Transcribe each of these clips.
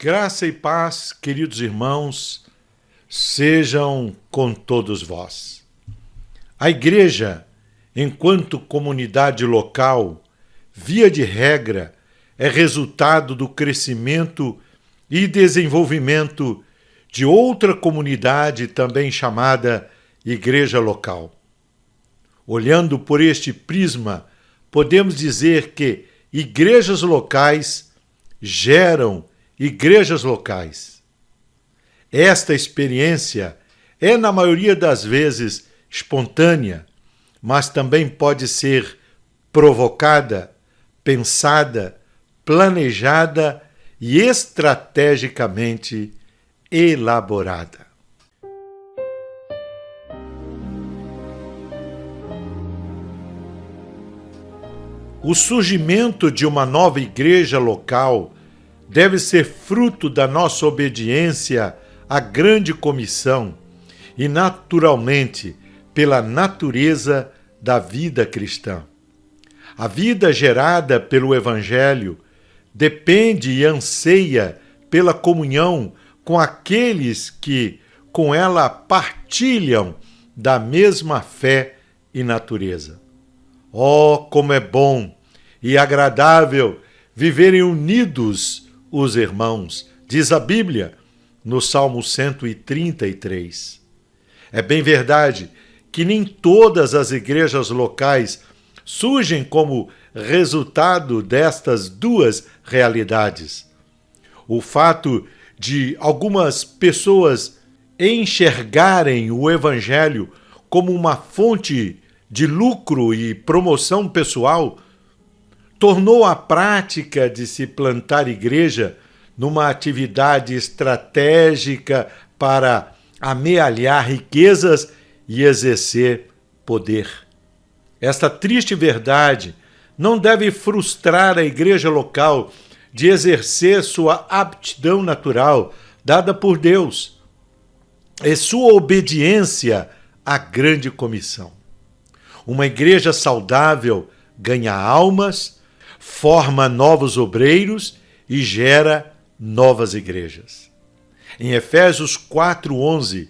Graça e paz, queridos irmãos, sejam com todos vós. A igreja, enquanto comunidade local, via de regra, é resultado do crescimento e desenvolvimento de outra comunidade também chamada igreja local. Olhando por este prisma, podemos dizer que igrejas locais geram igrejas locais. Esta experiência é, na maioria das vezes, espontânea, mas também pode ser provocada, pensada, planejada e estrategicamente elaborada. O surgimento de uma nova igreja local deve ser fruto da nossa obediência à grande comissão e, naturalmente, pela natureza da vida cristã. A vida gerada pelo Evangelho depende e anseia pela comunhão com aqueles que, com ela, partilham da mesma fé e natureza. Oh, como é bom e agradável viverem unidos os irmãos, diz a Bíblia no Salmo 133. É bem verdade que nem todas as igrejas locais surgem como resultado destas duas realidades. O fato de algumas pessoas enxergarem o Evangelho como uma fonte de lucro e promoção pessoal tornou a prática de se plantar igreja numa atividade estratégica para amealhar riquezas e exercer poder. Esta triste verdade não deve frustrar a igreja local de exercer sua aptidão natural dada por Deus e sua obediência à grande comissão. Uma igreja saudável ganha almas, forma novos obreiros e gera novas igrejas. Em Efésios 4:11,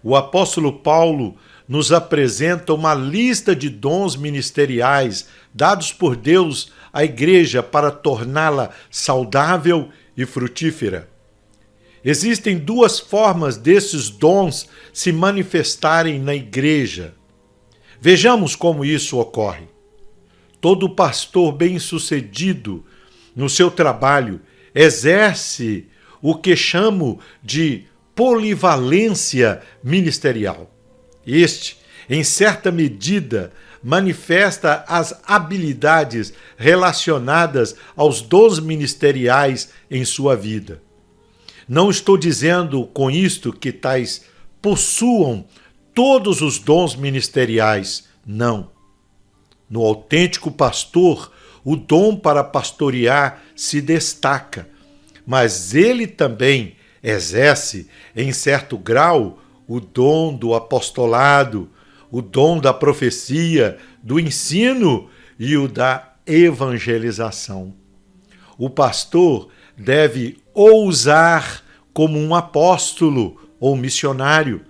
o apóstolo Paulo nos apresenta uma lista de dons ministeriais dados por Deus à igreja para torná-la saudável e frutífera. Existem duas formas desses dons se manifestarem na igreja. Vejamos como isso ocorre. Todo pastor bem-sucedido no seu trabalho exerce o que chamo de polivalência ministerial. Este, em certa medida, manifesta as habilidades relacionadas aos dons ministeriais em sua vida. Não estou dizendo com isto que tais possuam todos os dons ministeriais, não. No autêntico pastor, o dom para pastorear se destaca, mas ele também exerce, em certo grau, o dom do apostolado, o dom da profecia, do ensino e o da evangelização. O pastor deve ousar como um apóstolo ou missionário,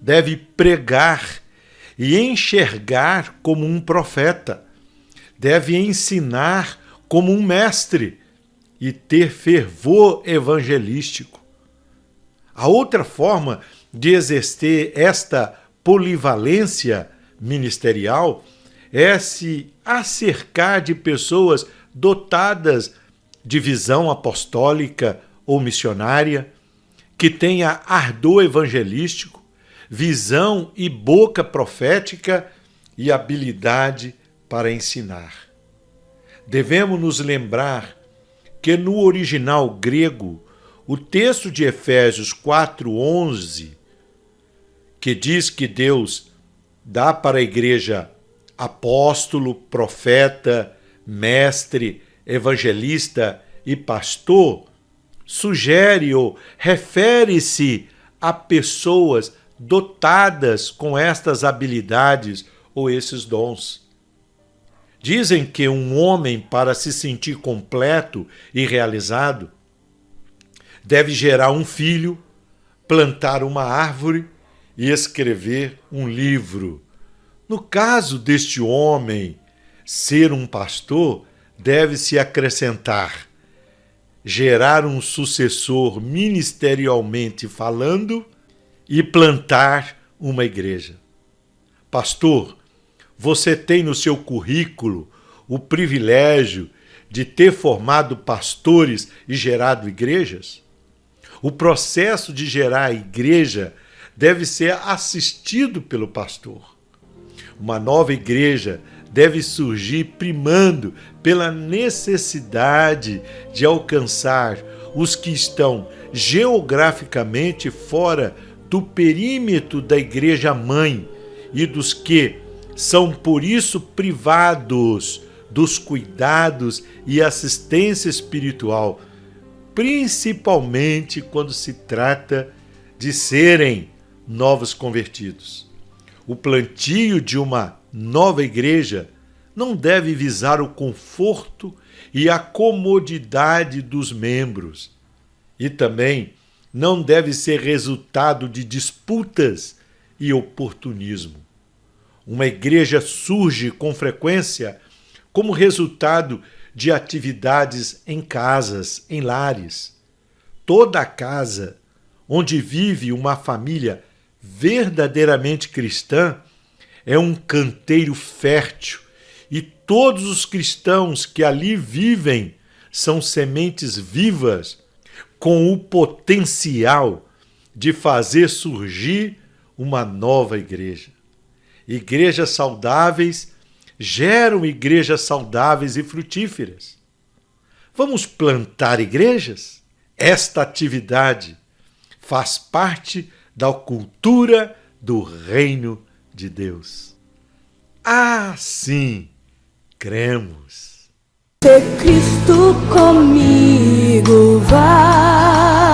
deve pregar e enxergar como um profeta, deve ensinar como um mestre e ter fervor evangelístico. A outra forma de exercer esta polivalência ministerial é se acercar de pessoas dotadas de visão apostólica ou missionária, que tenha ardor evangelístico, visão e boca profética e habilidade para ensinar. Devemos nos lembrar que no original grego, o texto de Efésios 4:11, que diz que Deus dá para a igreja apóstolo, profeta, mestre, evangelista e pastor, sugere ou refere-se a pessoas dotadas com estas habilidades ou esses dons. Dizem que um homem, para se sentir completo e realizado, deve gerar um filho, plantar uma árvore e escrever um livro. No caso deste homem ser um pastor, deve-se acrescentar gerar um sucessor ministerialmente falando e plantar uma igreja. Pastor, você tem no seu currículo o privilégio de ter formado pastores e gerado igrejas? O processo de gerar a igreja deve ser assistido pelo pastor. Uma nova igreja deve surgir primando pela necessidade de alcançar os que estão geograficamente fora do perímetro da igreja mãe e dos que são por isso privados dos cuidados e assistência espiritual, principalmente quando se trata de serem novos convertidos. O plantio de uma nova igreja não deve visar o conforto e a comodidade dos membros e também não deve ser resultado de disputas e oportunismo. Uma igreja surge com frequência como resultado de atividades em casas, em lares. Toda casa onde vive uma família verdadeiramente cristã é um canteiro fértil e todos os cristãos que ali vivem são sementes vivas com o potencial de fazer surgir uma nova igreja. Igrejas saudáveis geram igrejas saudáveis e frutíferas. Vamos plantar igrejas? Esta atividade faz parte da cultura do reino de Deus. Assim cremos. Se Cristo comigo vai,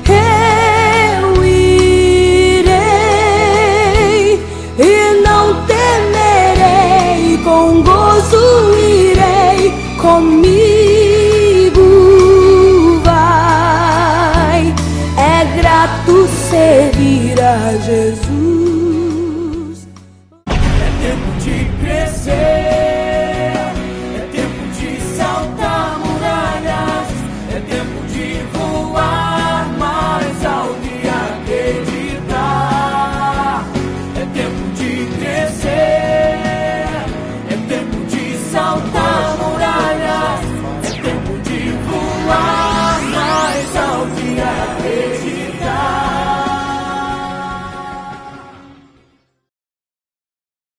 eu irei e não temerei, com gozo irei, comigo vai. É grato servir a Jesus.